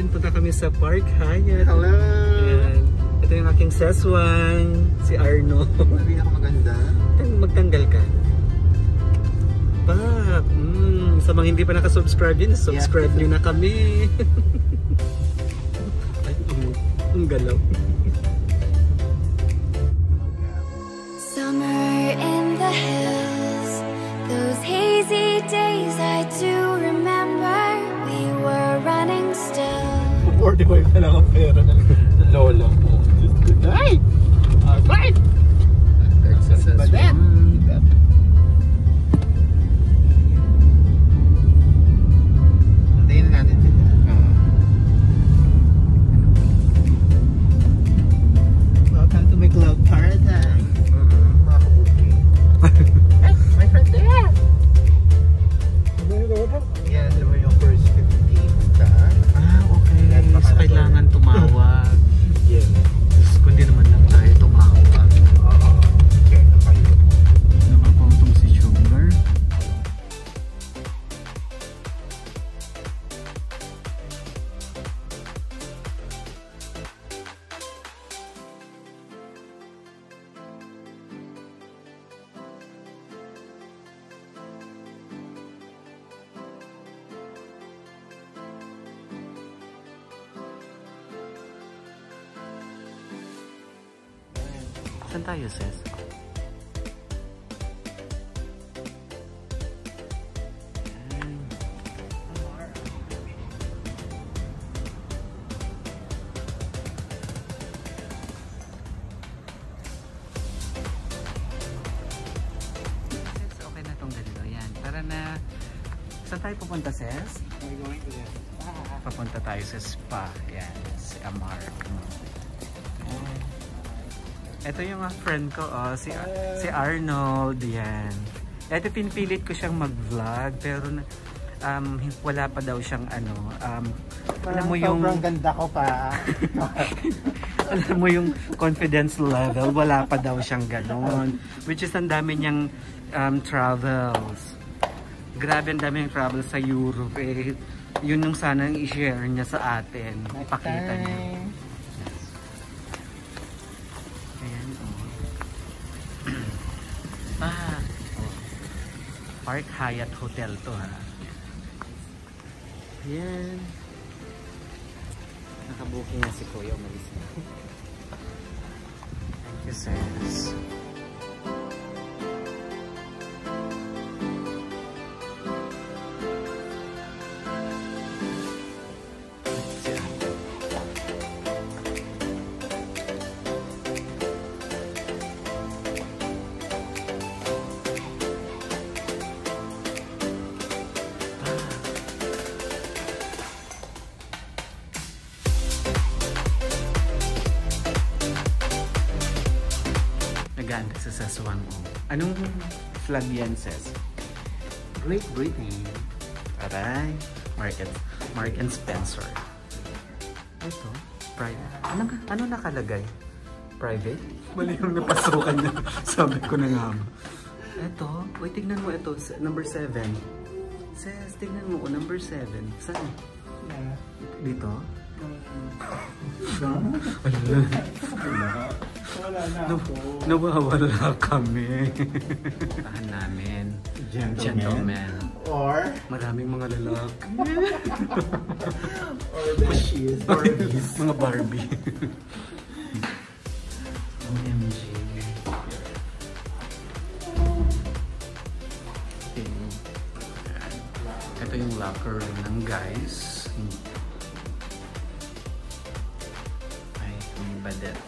Ayan, punta kami sa Park Hyatt. Hello! Ayan. Ito yung aking seswan, si Arno. Sabi na maganda. Magtanggal ka. Pa, sa mga hindi pa nakasubscribe din, subscribe nyo na kami. Ay, ang galaw. Summer in the hills, those hazy days I do remember. We were running still. 45 na lang ang pera ng lola mo. Good night! Alright! Badet! Antayin na natin sila. Welcome to my cloud paradise. Mga kabuki. Hey, my friend there! Yeah, they were yung first 15 Okay. So, kailangan tumawag. Yeah. Kundi naman lang tayo tumawag. Oo. Okay, nakayo. Naman po itong si Sugar. Saan tayo, sis? Okay na tong ganito. Yan. Tara na. Saan tayo pupunta, sis? We're going to the spa. Papunta tayo sa spa. Yan. Si Amar. Ito yung friend ko, si Arnold, yan. Ito pinipilit ko siyang mag-vlog, pero wala pa daw siyang alam mo yung sobrang ganda ko pa. alam mo yung confidence level, wala pa daw siyang ganon. Which is ang dami niyang travels. Grabe ang dami niyang travels sa Europe. Yun yung sanang i-share niya sa atin. Ipakita niya. Park Hyatt Hotel to, ha. Yan. Nakabuking na si Kuya, umalis na. Thank you, sis. Naganda sa Saswang. Anong flag yan, sis? Great Britain. Aray. Mark and Spencer. Ito. Private. Ano nakalagay? Private? Mali yung napasukan niya. Sabi ko na nga. Ito. Uy, tignan mo ito. Number 7. Sis, tignan mo. Number 7. Saan? Dito? Wala na ako. Nawawala kami. Tahan namin. Gentleman. Or Maraming mga lalaki. or Bashies. Barbies. Mga Barbie. OMG. Ito yung locker room ng guys. Ay, may badet.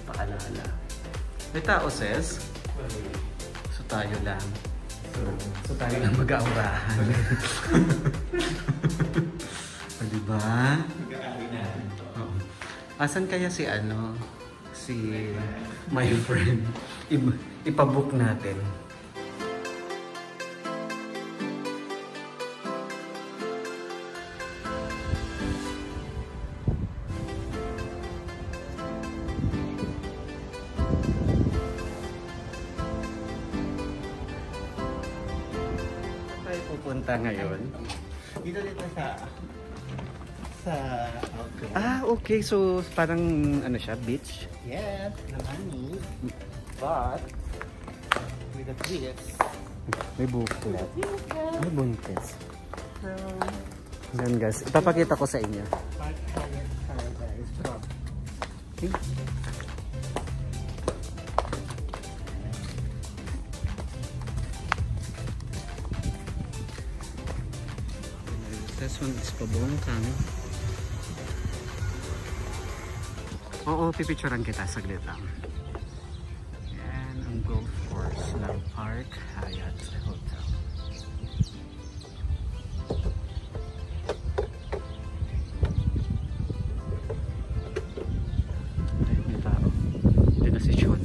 Paalala. May tao, sis? So tayo lang. So tayo lang mag-aurahan. O, diba? Oo. Asan kaya si si my friend? Ipabook natin. pupunta ngayon? Dito sa outdoor. Ah, okay. So, parang ano siya, beach? Yes, naman but with a twist. May buklat. May buntis. Yan guys, ipapakita ko sa inyo. Park Hyatt Paradise from This one is pabongkang. Oo, pipicturean kita saglit lang. Yan ang golf course ng Park Hyatt Hotel. Ay, may tao. Hindi na si Sean.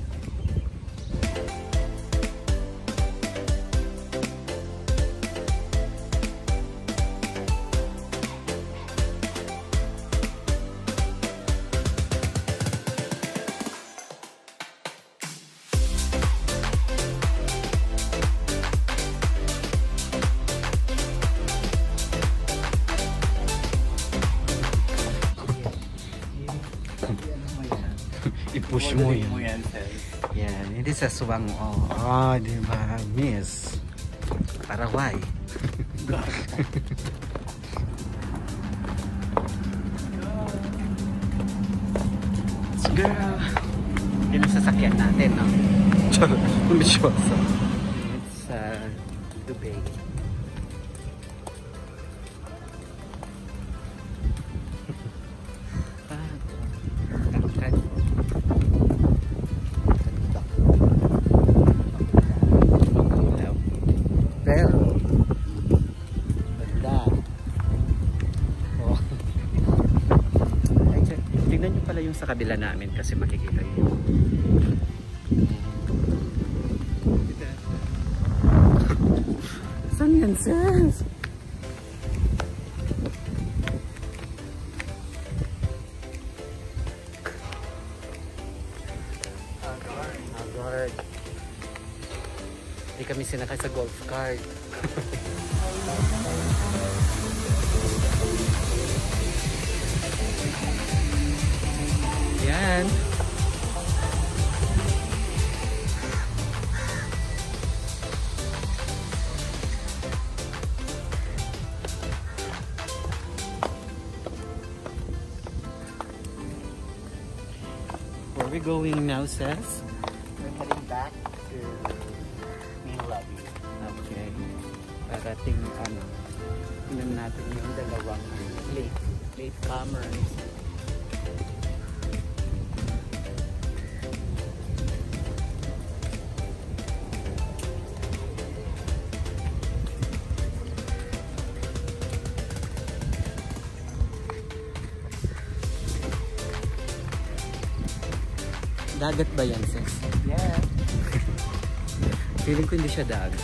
I-push mo yan. Yan, hindi sa suwang mo. Oh, di ba, miss? Paraway. Let's go. Yun ang sasakyan natin, no? Charot, ambisyoso. It's Dubai. Sa kabila namin kasi makikita yun. Saan yan, sis? Agard. Hindi kami sinakay sa golf cart. Yan. Where are we going now, Seth? We're heading back to main lobby. Okay. Parating ano. Tingnan natin yung dalawang late comers. Dagat ba yan, sis? Yeah. Feeling ko hindi siya dagat.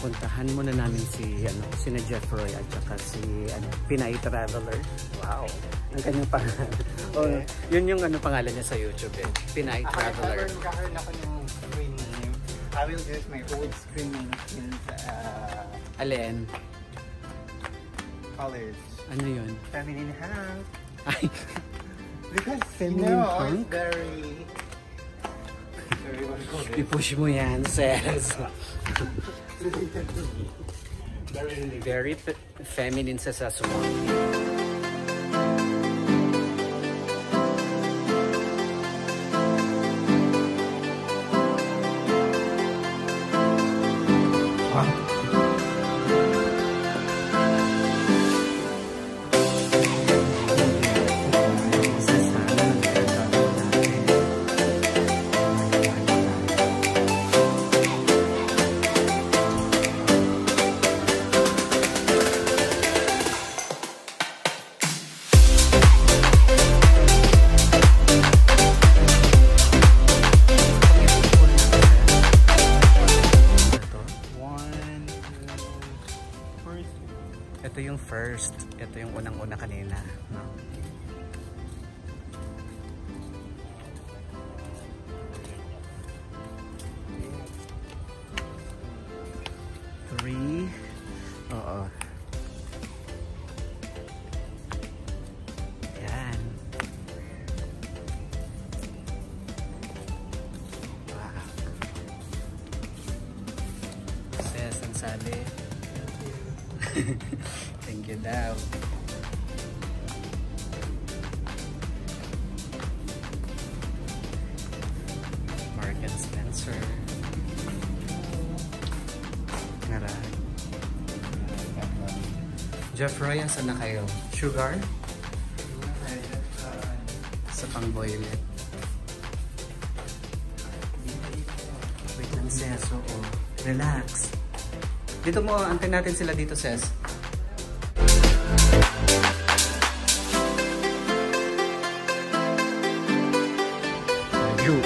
Puntahan muna namin si sina Jeffroy at saka si Pinay Traveler. Wow. Ang kanyang pangalan. Oh, yun yung pangalan niya sa YouTube eh. Pinay Traveler. Kakaroon ako ng screen name. I will use my old screen name since Alin? college. Ano yun? Feminine Hank. Ay. Because Feminine Hank? it's very what do you call it? I-push mo yan, sis. Related to me. Very feminine sa sasumon. Ito yung first. Ito yung unang-una kanina. No? sali. Thank you daw. Mark and Spencer. Ngaray. Jeff Roy, saan na kayo? Sugar? Sa pang-boylet. Wait lang, Ses. Oo. Relax. Dito mo, antin natin sila dito, Ses. You.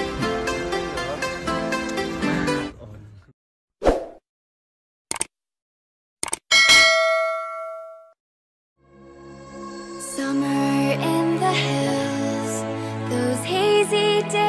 Summer in the hills, those hazy days